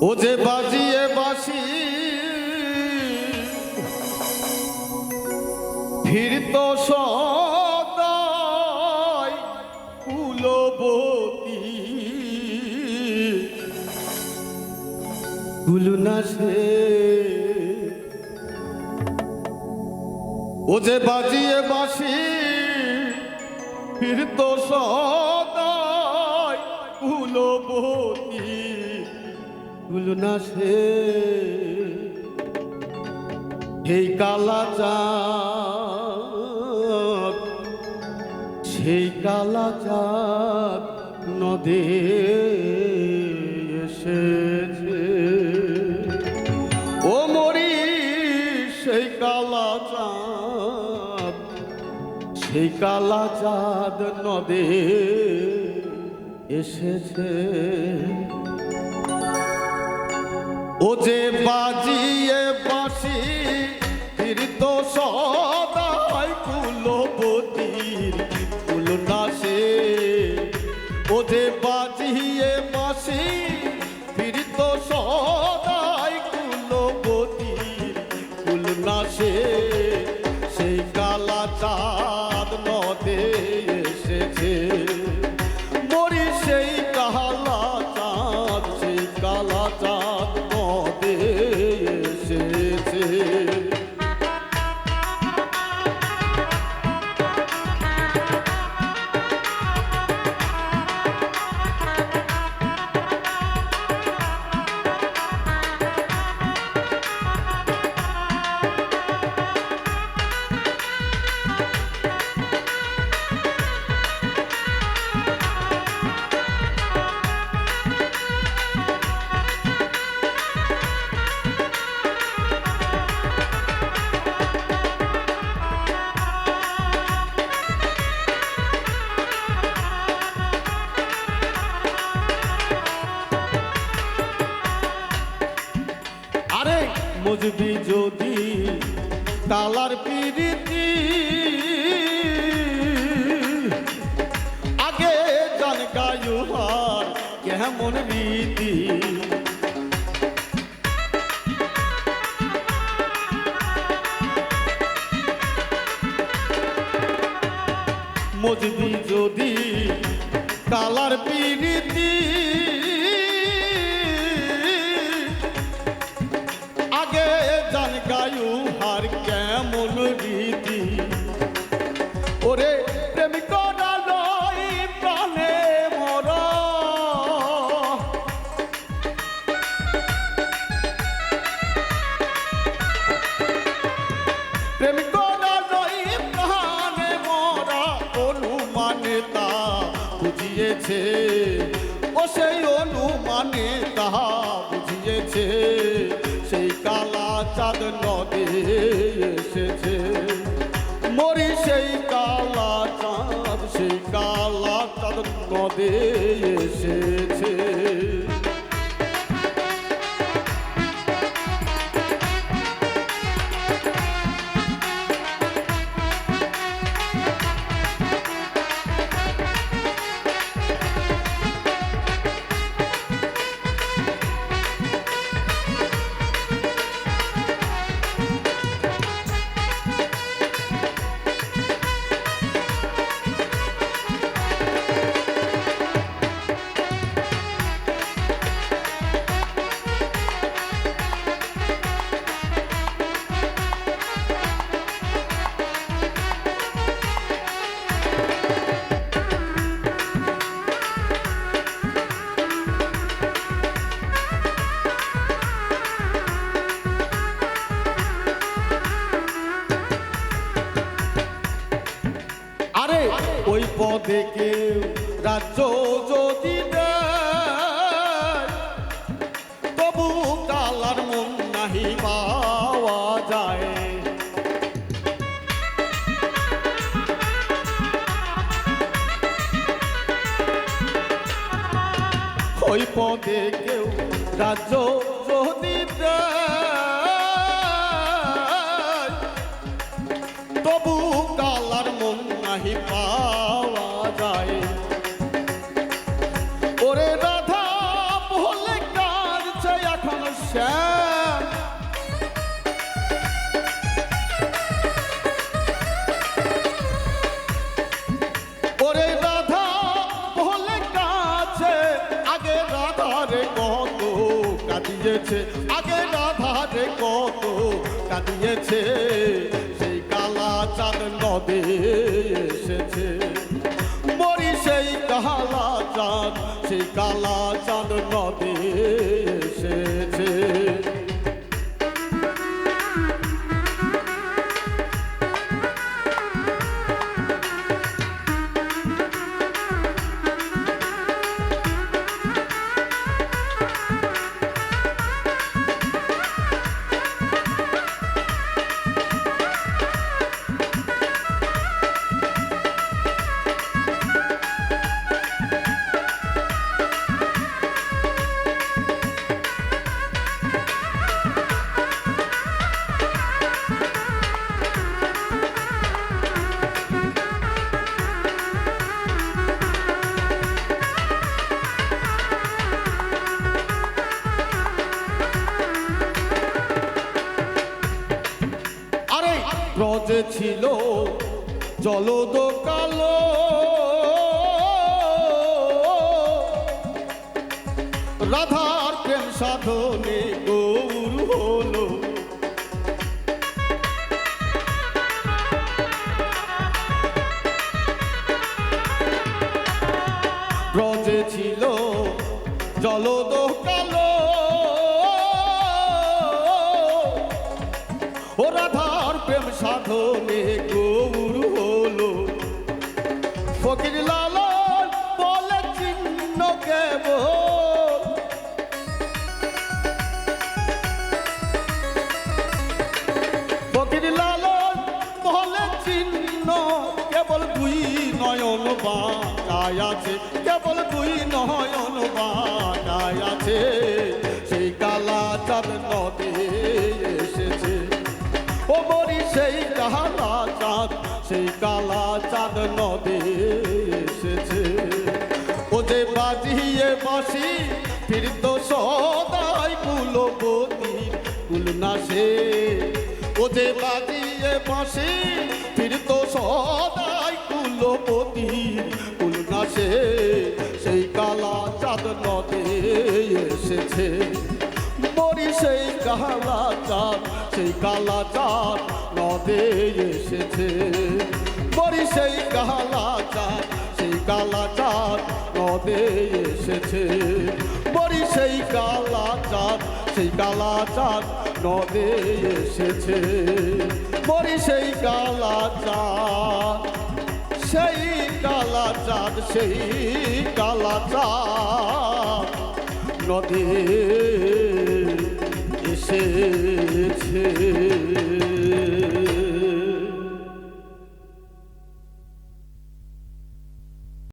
ও যে বাজিয়ে বাসি ফিরত সদাই কুলবতী কুলনা সে ও যে বাজিয়ে বাসি ফিরত সদাই কুলবতী কুলনা সে এই কালা চাঁদ সেই কালা চাঁদ নদে এসেছে ও মরি সেই কালা চাঁদ সেই কালা চাঁদ নদে এসেছে ও যে বাজিয়ে বাঁশি ফিরত সদাই কুলবতীর কুলনা সে ও যে বাজিয়ে বাঁশি ফিরত সদাই কুলবতীর কুলনা সে সেই কালা চাঁদ নদে এসেছে মরি সেই কালা চাঁদ সেই কালা চাঁদ নদে এসেছে বুঝবি যদি কালার পিরিতি আগে জান গায়ুহার কেমন রীতি বুঝবি যদি কালার পিরিতি জান গায়ুহার কেমন রীতি ওরে প্রেমিক নয় প্রাণে মর প্রেমিক নয় প্রাণে মরা অনুমানে তা বুঝিয়েছে ও সেই অনুমানে তাহা বুঝিয়েছে সেই কালা চাঁদ নদে এসেছে মরি সেই কালা চাঁদ সেই কালা চাঁদ নদে এসেছে ওই পদে কেউ রাজ্য যদি দেয় তবু কালার মন নাহি পাওয়া যায় ওই পদে কেউ রাজ্য যদি দেয় তবু কালার মন নাহি পাওয়া যায় ওরে রাধা বলে কাঁদছে কাঁদিয়েছে, আগে রাধারে কত কাঁদিয়েছে, সেই কালা চাঁদ নদে এসেছে। মরি সেই কালা চাঁদ, সেই কালা চাঁদ নদে এসেছে। ব্রজে ছিল জলদ কালো, রাধার প্রেম সাধনে গৌর হলো। ব্রজে ছিল জলদ কালো, ও রাধার প্রেম সাধনে গৌর হলো। ফকির লালন বলে চিহ্ন কেবল, ফকির লালন বলে চিহ্ন কেবল দুই নয়ন বাঁকায় আছে, কেবল দুই নয়ন বাঁকায় আছে, সেই কালা চাঁদ নদে এসেছে। ও মরি সেই কালা চাঁদ, সেই কালা চাঁদ নদে এসেছে। ও যে বাজিয়ে বাঁশি ফিরত সদাই কুলবতীর কুলনাশে, ও যে বাজিয়ে বাঁশি ফিরত সদাই কুলবতীর কুলনাশে, সেই কালা চাঁদ নদে এসেছে। মরি সেই কালা চাঁদ, সেই কালা চাঁদ নদে এসেছে। মরি সেই কালা চাঁদ, সেই কালা চাঁদ নদে এসেছে। মরি সেই কালা চাঁদ, সেই কালা চাঁদ নদে এসেছে। মরি সেই কালা চাঁদ, সেই কালা চাঁদ, সেই কালা চাঁদ নদে এসেছে।